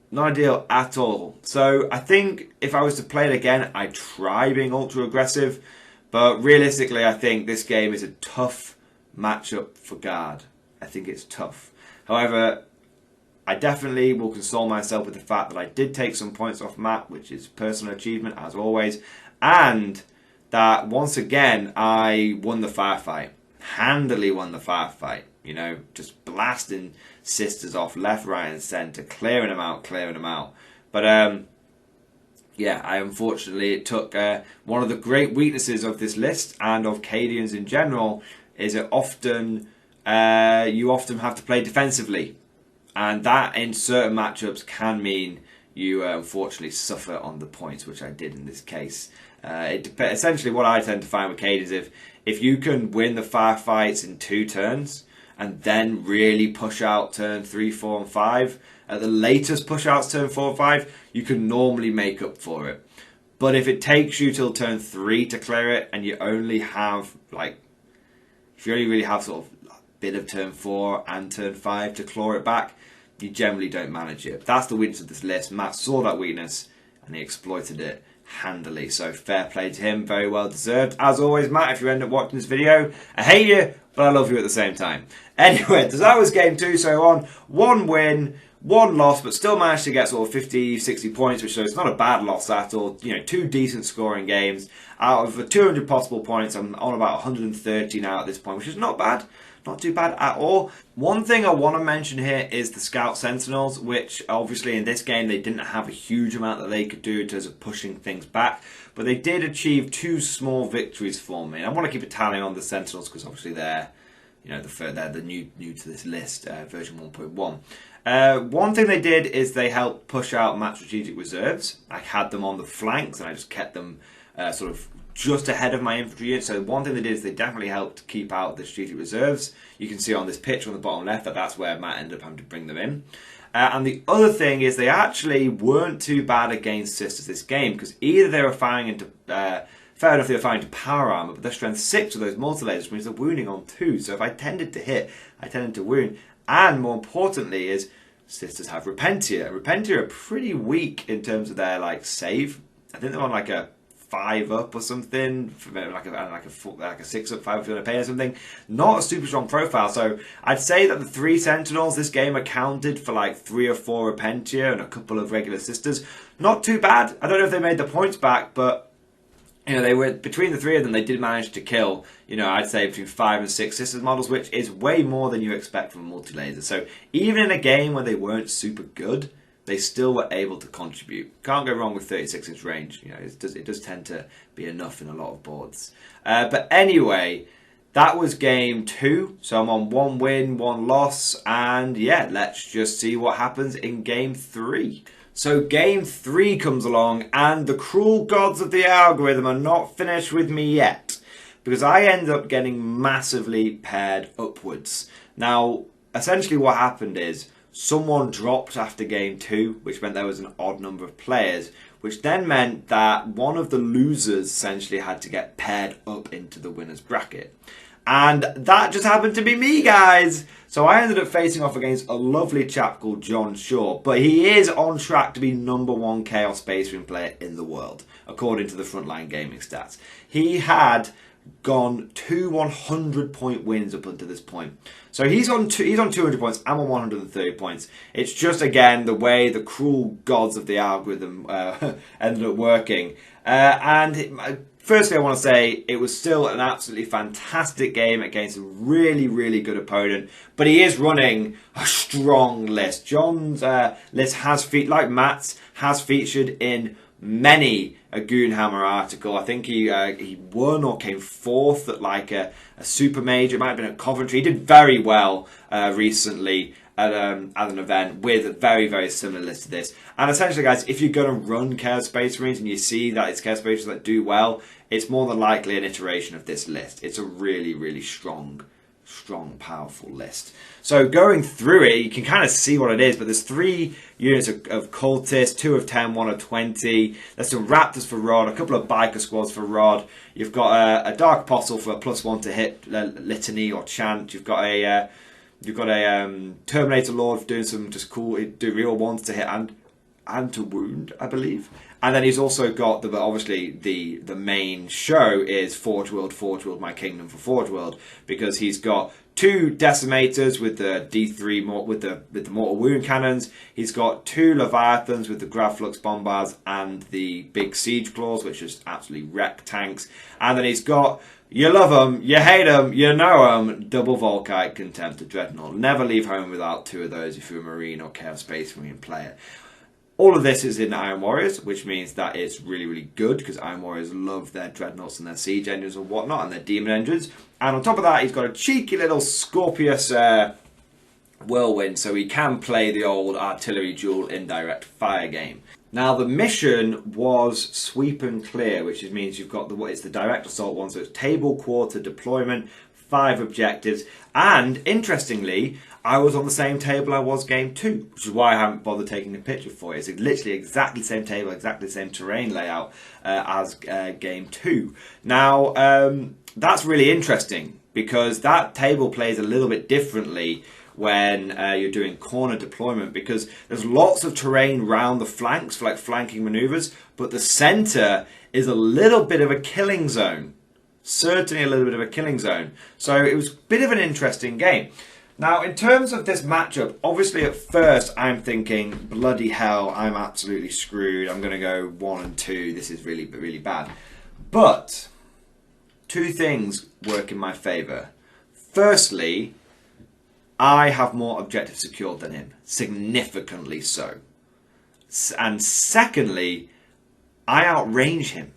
Not ideal at all. So I think if I was to play it again, I'd try being ultra aggressive. But realistically, I think this game is a tough matchup for Guard. I think it's tough. However, I definitely will console myself with the fact that I did take some points off Matt, which is personal achievement as always, and that once again I won the firefight. Handily won the firefight. Just blasting sisters off left, right and centre, clearing them out. But yeah, unfortunately it took one of the great weaknesses of this list and of Cadians in general is that often you often have to play defensively, and that in certain matchups can mean you unfortunately suffer on the points, which I did in this case. Essentially what I tend to find with Cadia is if you can win the firefights in 2 turns and then really push out turn 3, 4 and 5, at the latest push outs turn 4 and 5, you can normally make up for it. But if it takes you till turn 3 to clear it and you only have if you only really have sort of a bit of turn 4 and turn 5 to claw it back, you generally don't manage it. That's the weakness of this list. Matt saw that weakness and he exploited it handily. So fair play to him, very well deserved. As always, Matt, if you end up watching this video, I hate you, but I love you at the same time. Anyway, so that was game 2. So on 1 win, 1 loss, but still managed to get sort of 50, 60 points, which shows it's not a bad loss at all. 2 decent scoring games. Out of the 200 possible points, I'm on about 130 now at this point, which is not bad. Not too bad at all. One thing I want to mention here is the Scout Sentinels, which obviously in this game they didn't have a huge amount that they could do in terms of pushing things back, but they did achieve 2 small victories for me. And I want to keep a tally on the Sentinels because obviously they're they're the new to this list, version 1.1. One thing they did is they helped push out Matt's strategic reserves. I had them on the flanks and I just kept them sort of just ahead of my infantry unit. So one thing they did is they definitely helped keep out the strategic reserves. You can see on this picture on the bottom left that that's where Matt ended up having to bring them in. And the other thing is they actually weren't too bad against sisters this game, because either they were firing into fair enough, they were firing into power armor, but they're strength 6 of those multi-lasers, which means they're wounding on 2. So if I tended to hit, I tended to wound. And more importantly is sisters have Repentia. Repentia are pretty weak in terms of their save. I think they're on a 5 up or something, like a 6 up, 5 up if you want to pay or something. Not a super strong profile. So I'd say that the 3 Sentinels this game accounted for 3 or 4 Repentia and a couple of regular sisters. Not too bad. I don't know if they made the points back, but they were between the 3 of them. They did manage to kill, I'd say between 5 and 6 sisters models, which is way more than you expect from a multi-laser. So even in a game where they weren't super good, they still were able to contribute. Can't go wrong with 36-inch range. It does tend to be enough in a lot of boards. But anyway, that was game 2. So I'm on 1 win, 1 loss, and yeah, let's just see what happens in game 3. So game 3 comes along, and the cruel gods of the algorithm are not finished with me yet, because I end up getting massively paired upwards. Now, essentially what happened is someone dropped after game 2, which meant there was an odd number of players, which then meant that one of the losers essentially had to get paired up into the winner's bracket. And that just happened to be me, guys. So I ended up facing off against a lovely chap called John Shaw. But he is on track to be #1 Chaos Space Marine player in the world, according to the Frontline Gaming stats. He had gone 2 100-point wins up until this point. So he's on 200 points, I'm on 130 points. It's just, again, the way the cruel gods of the algorithm ended up working. Firstly, I want to say it was still an absolutely fantastic game against a really, really good opponent. But he is running a strong list. John's list has, like Matt's, has featured in many a Goonhammer article. I think he won or came fourth at like a super major. It might have been at Coventry. He did very well recently at an event with a very, very similar list to this. And essentially, guys, if you're going to run Chaos Space Marines and you see that it's Chaos Space Marines that do well, it's more than likely an iteration of this list. It's a really, really strong, powerful list. So going through it, you can kind of see what it is, but there's 3 units of cultists, 2 of 10, 1 of 20. There's some raptors for Rod, a couple of biker squads for Rod. You've got a dark apostle for a +1 to hit litany or chant. You've got a Terminator Lord doing some just cool, do real ones to hit and to wound, I believe. And then he's also got obviously the main show is Forge World, My Kingdom for Forge World, because he's got 2 Decimators with the D3 with the mortal wound cannons. He's got 2 Leviathans with the Gravflux bombards and the big siege claws, which just absolutely wreck tanks. And then he's got, you love them, you hate them, you know them, double Volkite Contemptor Dreadnought. Never leave home without 2 of those if you're a Marine or Chaos Space Marine player. All of this is in Iron Warriors, which means that it's really, really good because Iron Warriors love their dreadnoughts and their siege engines and whatnot, and their demon engines. And on top of that, he's got a cheeky little Scorpius Whirlwind, so he can play the old artillery dual indirect fire game. Now, the mission was sweep and clear, which means you've got it's the direct assault one, so it's table quarter deployment, 5 objectives, and interestingly, I was on the same table I was game 2, which is why I haven't bothered taking a picture for you. It's literally exactly the same table, exactly the same terrain layout as game 2. Now, that's really interesting because that table plays a little bit differently when you're doing corner deployment, because there's lots of terrain round the flanks for like flanking maneuvers, but the center is a little bit of a killing zone. Certainly a little bit of a killing zone. So it was a bit of an interesting game. Now, in terms of this matchup, obviously at first I'm thinking, bloody hell, I'm absolutely screwed. I'm going to go 1 and 2. This is really, really bad. But 2 things work in my favour. Firstly, I have more objectives secured than him, significantly so. And secondly, I outrange him,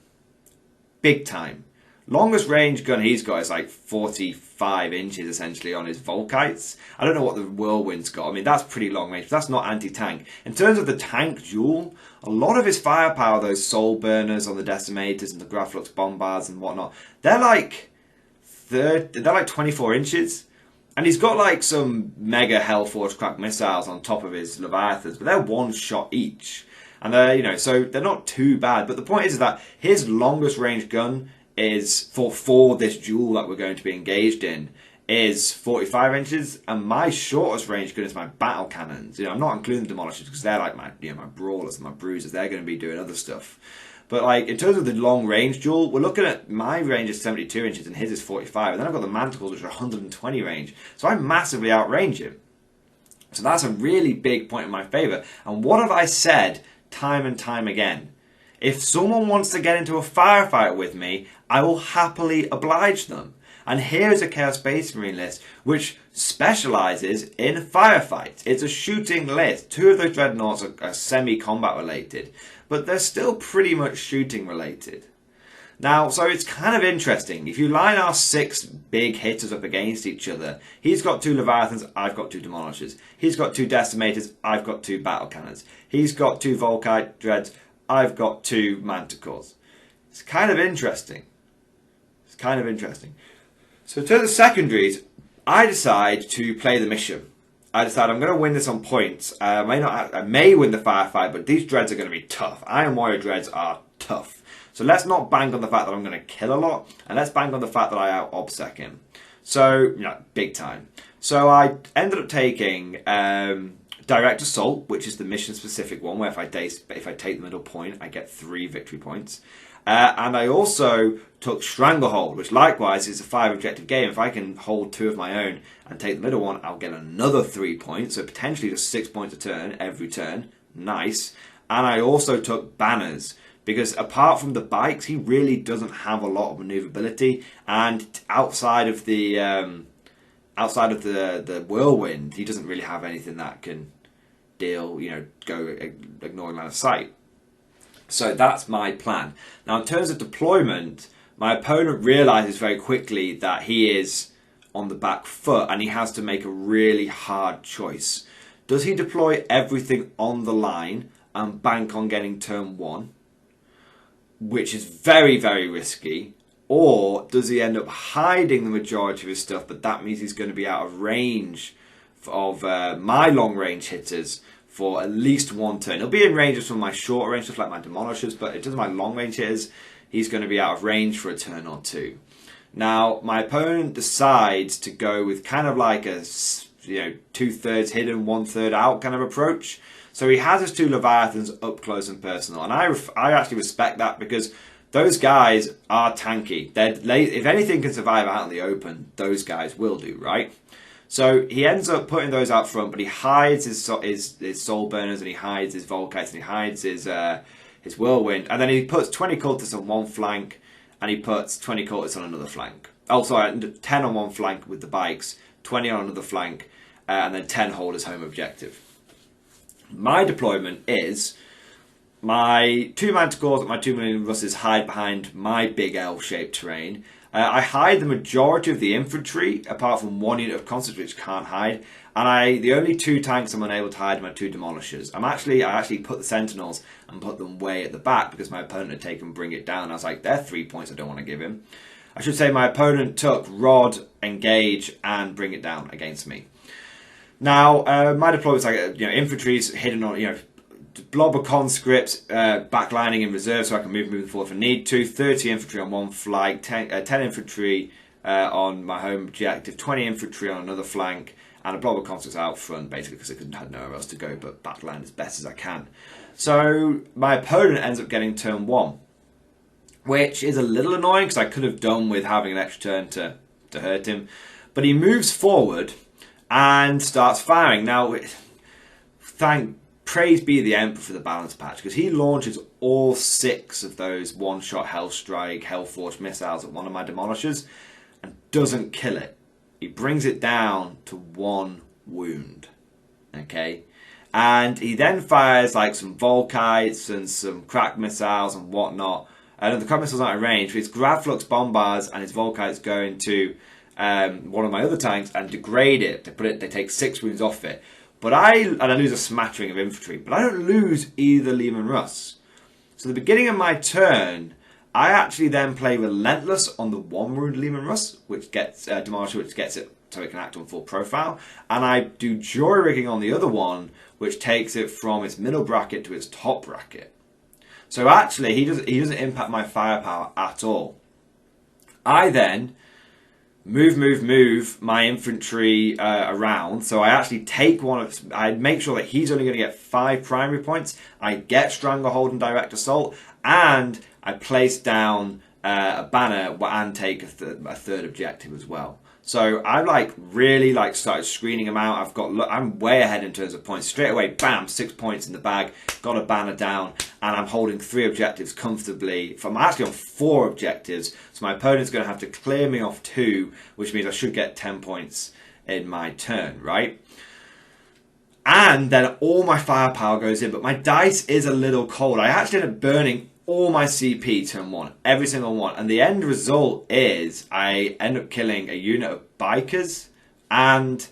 big time. Longest range gun he's got is like 45 inches essentially on his Volkites. I don't know what the Whirlwind's got. I mean, that's pretty long range, but that's not anti-tank. In terms of the tank duel, a lot of his firepower, those soul burners on the Decimators and the Gravflux bombards and whatnot, they're like 24 inches. And he's got like some mega Hellforge crack missiles on top of his Leviathans, but they're 1 shot each. And they're, so they're not too bad. But the point is that his longest range gun is for this duel that we're going to be engaged in is 45 inches, and my shortest range gun is my battle cannons. I'm not including the demolishers because they're like my my brawlers and my bruisers. They're going to be doing other stuff. But like in terms of the long range duel, we're looking at my range is 72 inches and his is 45, and then I've got the manticles which are 120 range. So I massively outrange him. So that's a really big point in my favour. And what have I said time and time again? If someone wants to get into a firefight with me, I will happily oblige them. And here's a Chaos Space Marine list which specialises in firefights. It's a shooting list. 2 of those dreadnoughts are semi-combat related, but they're still pretty much shooting related. Now, so it's kind of interesting. If you line our 6 big hitters up against each other, he's got 2 Leviathans, I've got 2 Demolishers. He's got 2 Decimators, I've got 2 Battle Cannons. He's got 2 Volkite Dreads, I've got 2 Manticores. It's kind of interesting. It's kind of interesting. So in terms of secondaries, I decide to play the mission. I decide I'm going to win this on points. I may win the firefight, but these dreads are going to be tough. Iron Warrior dreads are tough. So let's not bang on the fact that I'm going to kill a lot, and let's bang on the fact that I out-obsec him. So, big time. So I ended up taking Direct Assault, which is the mission-specific one, where if I take the middle point, I get 3 victory points. And I also took Stranglehold, which likewise is a 5-objective game. If I can hold 2 of my own and take the middle one, I'll get another 3 points. So potentially just 6 points a turn, every turn. Nice. And I also took Banners, because apart from the bikes, he really doesn't have a lot of maneuverability. And outside of the Whirlwind, he doesn't really have anything that can deal, go ignoring line of sight. So that's my plan. Now, in terms of deployment, my opponent realizes very quickly that he is on the back foot and he has to make a really hard choice. Does he deploy everything on the line and bank on getting turn 1, which is very, very risky? Or does he end up hiding the majority of his stuff, but that means he's going to be out of range of my long-range hitters for at least 1 turn. He'll be in range of some of my shorter range stuff like my Demolishers, but in terms of my long-range hitters, he's going to be out of range for a turn or 2. Now, my opponent decides to go with kind of like a 2/3 hidden, 1/3 out kind of approach. So he has his 2 Leviathans up close and personal, and I actually respect that, because those guys are tanky. If anything can survive out in the open, those guys will do, right? So he ends up putting those out front, but he hides his Soul Burners, and he hides his Volkites, and he hides his Whirlwind, and then he puts 20 Cultists on one flank, and he puts 20 Cultists on another flank. Oh, sorry, 10 on one flank with the bikes, 20 on another flank, and then 10 hold his home objective. My deployment is my 2 Manticores and my 2 Million Russes hide behind my big L-shaped terrain. I hide the majority of the infantry, apart from 1 unit of Conscripts which can't hide. And the only 2 tanks I'm unable to hide are my 2 Demolishers. I actually put the Sentinels and put them way at the back because my opponent had taken Bring It Down. I was like, they're 3 points I don't want to give him. I should say my opponent took Rod, Engage, and Bring It Down against me. Now, my deployment was like, infantry's hidden on, blob of conscripts, backlining in reserve so I can moving forward if I need to. 30 infantry on one flank, 10 infantry on my home objective, 20 infantry on another flank, and a blob of conscripts out front, basically because I had nowhere else to go but backline as best as I can. So my opponent ends up getting turn 1, which is a little annoying because I could have done with having an extra turn to hurt him. But he moves forward and starts firing. Now, praise be the Emperor for the balance patch, because he launches all 6 of those one-shot Hellstrike, Hellforge missiles at one of my Demolishers and doesn't kill it. He brings it down to 1 wound. Okay? And he then fires like some Volkites and some crack missiles and whatnot. And the crack missiles aren't in range, but his Gravflux Bombards and his Volkites go into one of my other tanks and degrade it. They take 6 wounds off it. But I lose a smattering of infantry, but I don't lose either Leman Russ. So at the beginning of my turn, I actually then play Relentless on the 1 wound Leman Russ, which gets Demolisher, which gets it so it can act on full profile, and I do Jury Rigging on the other one, which takes it from its middle bracket to its top bracket. So actually, he doesn't impact my firepower at all. I then move my infantry around. So I actually take I make sure that he's only going to get 5 primary points. I get Stranglehold and Direct Assault, and I place down a banner and take a third objective as well. So I really started screening them out. I'm way ahead in terms of points. Straight away, bam, 6 points in the bag. Got a banner down, and I'm holding 3 objectives comfortably. I'm actually on 4 objectives, so my opponent's going to have to clear me off 2, which means I should get 10 points in my turn, right? And then all my firepower goes in, but my dice is a little cold. I actually end up burning all my CP turn 1, every single one. And the end result is I end up killing a unit of Bikers and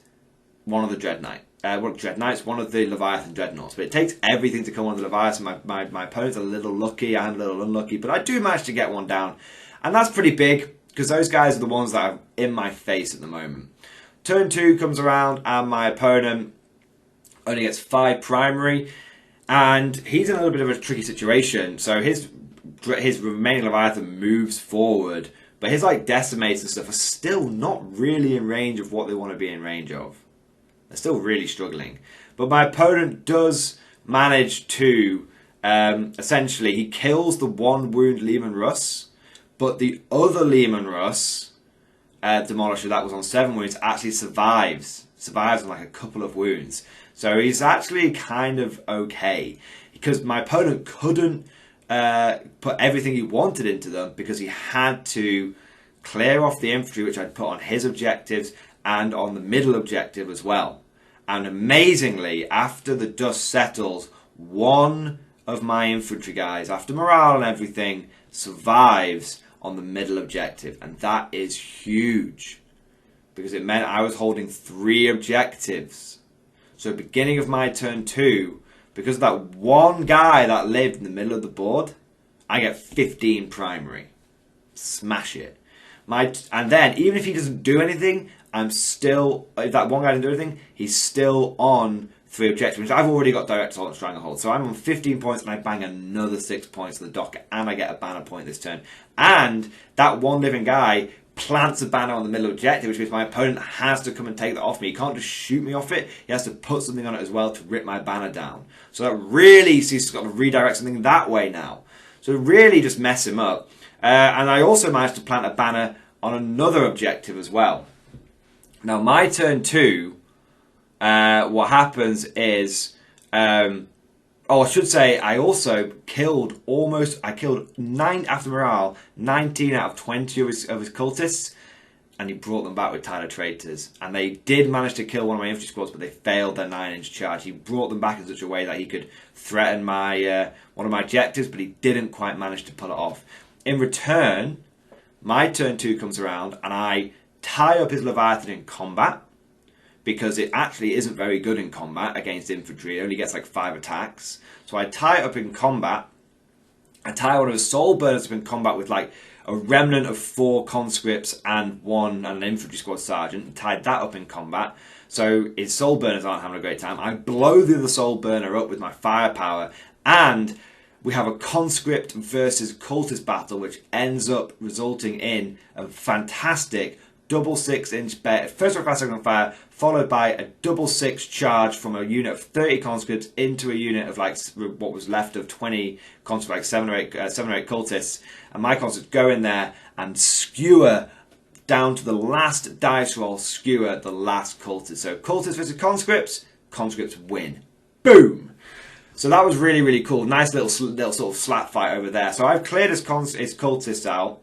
one of the Dread Knights, one of the Leviathan Dreadnoughts. But it takes everything to come on the Leviathan. My opponent's a little lucky, I'm a little unlucky, but I do manage to get one down. And that's pretty big, because those guys are the ones that are in my face at the moment. Turn 2 comes around, and my opponent only gets 5 primary. And he's in a little bit of a tricky situation. So his remaining Leviathan moves forward But his like decimators and stuff are still not really in range of what they want to be in range of. They're still really struggling. But my opponent does manage to, essentially, he kills the 1 wound Lehman Russ, but the other Lehman Russ Demolisher that was on 7 wounds actually survives on like a couple of wounds. So he's actually kind of okay, because my opponent couldn't put everything he wanted into them because he had to clear off the infantry, which I'd put on his objectives and on the middle objective as well. And amazingly, after the dust settles, one of my infantry guys, after morale and everything, survives on the middle objective. And that is huge, because it meant I was holding 3 objectives. So beginning of my turn 2, because of that one guy that lived in the middle of the board, I get 15 primary. Smash it. And then, even if he doesn't do anything, I'm still, if that one guy didn't do anything, he's still on 3 objectives, which I've already got direct assault and stranglehold. So I'm on 15 points and I bang another 6 points to the docket, and I get a banner point this turn. And that one living guy plants a banner on the middle objective, which means my opponent has to come and take that off me. He can't just shoot me off it. He has to put something on it as well to rip my banner down. So that really, he's got to redirect something that way now. So really just mess him up. And I also managed to plant a banner on another objective as well. Now my turn 2, what happens is, I should say, I also killed I killed 9 after morale, 19 out of 20 of his cultists, and he brought them back with Tyler traitors. And they did manage to kill one of my infantry squads, but they failed their 9-inch charge. He brought them back in such a way that he could threaten my one of my objectives, but he didn't quite manage to pull it off. In return, my turn 2 comes around, and I tie up his Leviathan in combat, because it actually isn't very good in combat against infantry. It only gets like 5 attacks. So I tie it up in combat. I tie one of his soul burners up in combat with like a remnant of 4 conscripts and an infantry squad sergeant. And tied that up in combat. So his soul burners aren't having a great time. I blow the other soul burner up with my firepower, and we have a conscript versus cultist battle, which ends up resulting in a fantastic double 6-inch first class on fire, followed by a double 6 charge from a unit of 30 conscripts into a unit of like what was left of 20 conscripts, like 7 or 8 cultists. And my conscripts go in there and skewer down to the last dice roll, skewer the last cultist. So cultists versus conscripts, conscripts win. Boom! So that was really, really cool. Nice little sort of slap fight over there. So I've cleared his cultists out.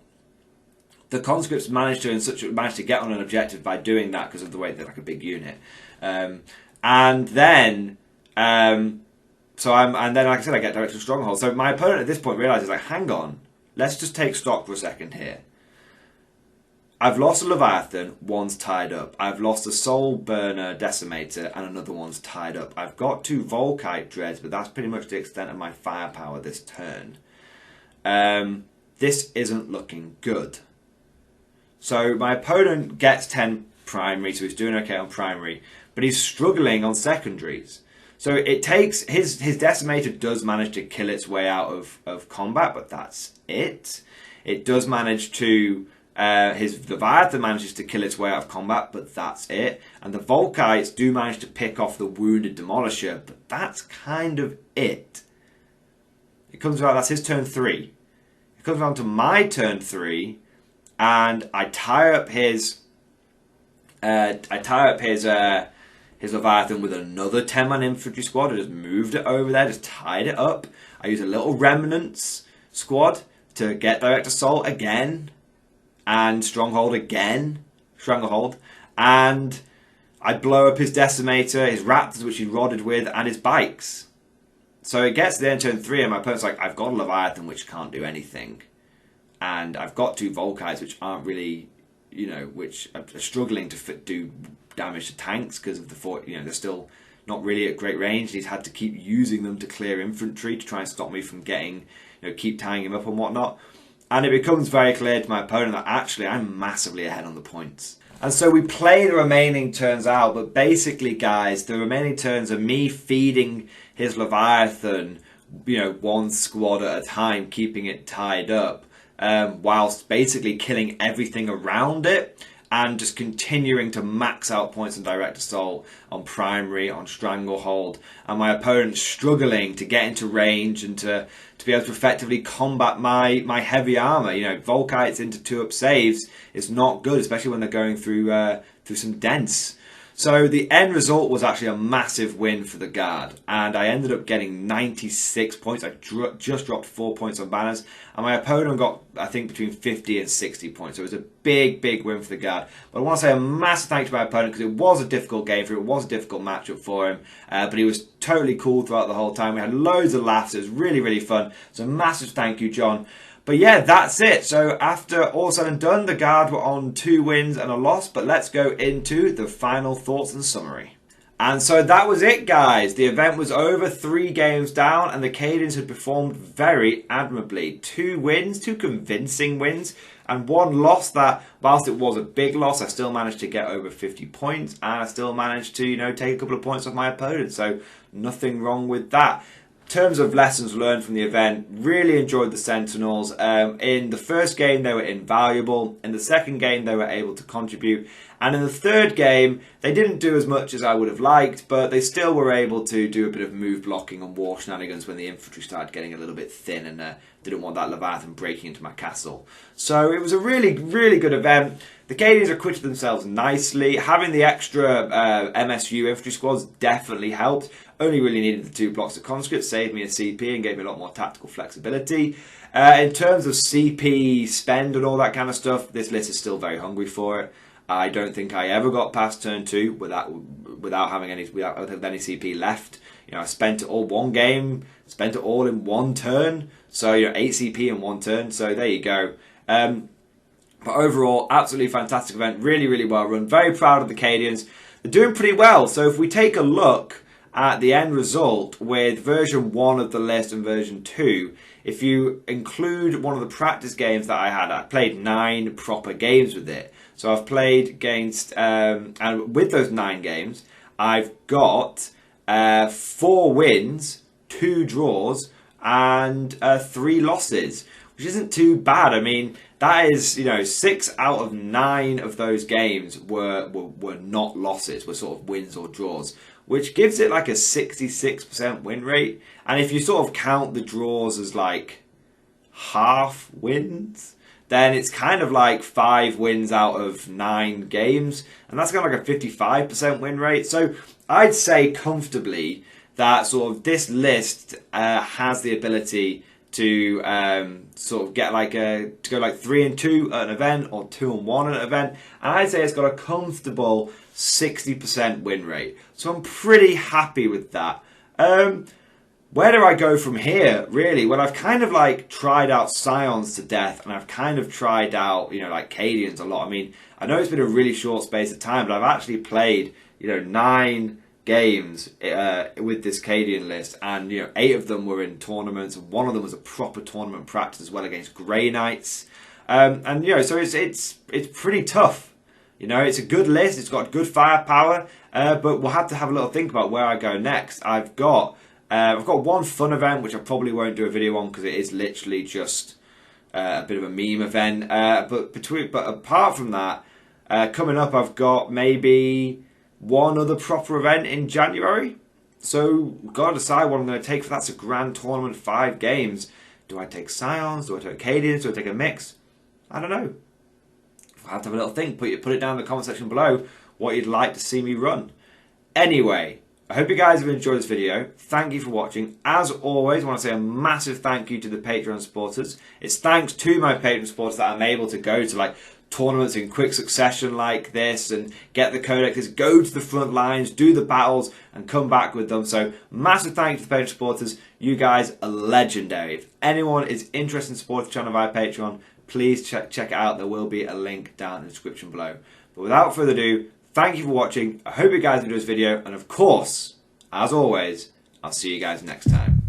The conscripts managed to get on an objective by doing that because of the way they're like a big unit, and then like I said, I get direct to stronghold. So my opponent at this point realizes, like, hang on, let's just take stock for a second here. I've lost a Leviathan, one's tied up. I've lost a Soul Burner Decimator, and another one's tied up. I've got 2 Volkite Dreads, but that's pretty much the extent of my firepower this turn. This isn't looking good. So my opponent gets 10 primary, so he's doing okay on primary, but he's struggling on secondaries. So it takes, his Decimator does manage to kill its way out of combat, but that's it. It does manage to, his Leviathan manages to kill its way out of combat, but that's it. And the Volkites do manage to pick off the wounded Demolisher, but that's kind of it. It comes around, that's his turn 3. It comes around to my turn 3, and I tie up his Leviathan with another 10-man infantry squad. I just moved it over there, just tied it up. I use a little remnants squad to get direct assault again, and stronghold again, and I blow up his decimator, his raptors which he rodded with, and his bikes. So it gets to the end of turn 3, and my opponent's like, I've got a Leviathan which can't do anything. And I've got 2 Volkites which aren't really, which are struggling to do damage to tanks because of the they're still not really at great range. He's had to keep using them to clear infantry to try and stop me from getting, keep tying him up and whatnot. And it becomes very clear to my opponent that actually I'm massively ahead on the points. And so we play the remaining turns out, but basically, guys, the remaining turns are me feeding his Leviathan, 1 squad at a time, keeping it tied up. whilst basically killing everything around it, and just continuing to max out points on direct assault, on primary, on stranglehold, and my opponent struggling to get into range and to be able to effectively combat my heavy armour. You know, Volkites into 2-up saves is not good, especially when they're going through some dents. So the end result was actually a massive win for the Guard, and I ended up getting 96 points. I just dropped 4 points on banners, and my opponent got, I think, between 50 and 60 points. So it was a big, big win for the Guard. But I want to say a massive thank you to my opponent, because it was a difficult game for him. It was a difficult matchup for him, but he was totally cool throughout the whole time. We had loads of laughs. It was really, really fun. So massive thank you, John. But yeah, that's it. So after all said and done, the Guard were on 2 wins and a loss. But let's go into the final thoughts and summary. And so that was it, guys. The event was over, 3 games down, and the Cadians had performed very admirably. 2 wins, 2 convincing wins, and 1 loss that, whilst it was a big loss, I still managed to get over 50 points, and I still managed to, you know, take a couple of points off my opponent. So nothing wrong with that. In terms of lessons learned from the event, really enjoyed the Sentinels. In the first game, they were invaluable. In the second game, they were able to contribute. And in the third game, they didn't do as much as I would have liked, but they still were able to do a bit of move blocking and war shenanigans when the infantry started getting a little bit thin, and didn't want that Leviathan breaking into my castle. So it was a really, really good event. The Cadians acquitted themselves nicely. Having the extra MSU infantry squads definitely helped. Only really needed the 2 blocks of conscripts, saved me a CP and gave me a lot more tactical flexibility. In terms of CP spend and all that kind of stuff, this list is still very hungry for it. I don't think I ever got past turn 2 without having any CP left. You know, I spent it all one game, spent it all in one turn. So, you know, 8 CP in one turn. So there you go. But overall, absolutely fantastic event. Really, really well run. Very proud of the Cadians. They're doing pretty well. So if we take a look at the end result with version 1 of the list and version 2, if you include one of the practice games that I played 9 proper games with it. So I've played against, and with those 9 games, I've got 4 wins, 2 draws, and 3 losses, which isn't too bad. I mean, that is, you know, 6 out of 9 of those games were not losses, were sort of wins or draws, which gives it like a 66% win rate. And if you sort of count the draws as like half wins, then it's kind of like 5 wins out of 9 games, and that's kind of like a 55% win rate. So I'd say comfortably that sort of this list has the ability to sort of get like to go like 3-2 at an event, or 2-1 at an event, and I'd say it's got a comfortable 60% win rate. So I'm pretty happy with that. Where do I go from here, really? Well, I've kind of like tried out Scions to death, and I've kind of tried out, you know, like Cadians a lot. I mean, I know it's been a really short space of time, but I've actually played, you know, 9 games with this Cadian list, and, you know, 8 of them were in tournaments, and 1 of them was a proper tournament practice as well against Grey Knights. And, you know, so it's pretty tough. You know, it's a good list, it's got good firepower, but we'll have to have a little think about where I go next. I've got one fun event, which I probably won't do a video on because it is literally just a bit of a meme event. But apart from that, coming up, I've got maybe 1 other proper event in January. So I've got to decide what I'm going to take for that. It's a grand tournament, 5 games. Do I take Scions? Do I take Cadians? Do I take a mix? I don't know. I'll have to have a little think. Put it down in the comment section below what you'd like to see me run. Anyway, I hope you guys have enjoyed this video. Thank you for watching. As always, I want to say a massive thank you to the Patreon supporters. It's thanks to my Patreon supporters that I'm able to go to like tournaments in quick succession like this and get the codexes, go to the front lines, do the battles, and come back with them. So massive thank you to the Patreon supporters. You guys are legendary. If anyone is interested in supporting the channel via Patreon, please check it out. There will be a link down in the description below. But without further ado, thank you for watching. I hope you guys enjoyed this video. And of course, as always, I'll see you guys next time.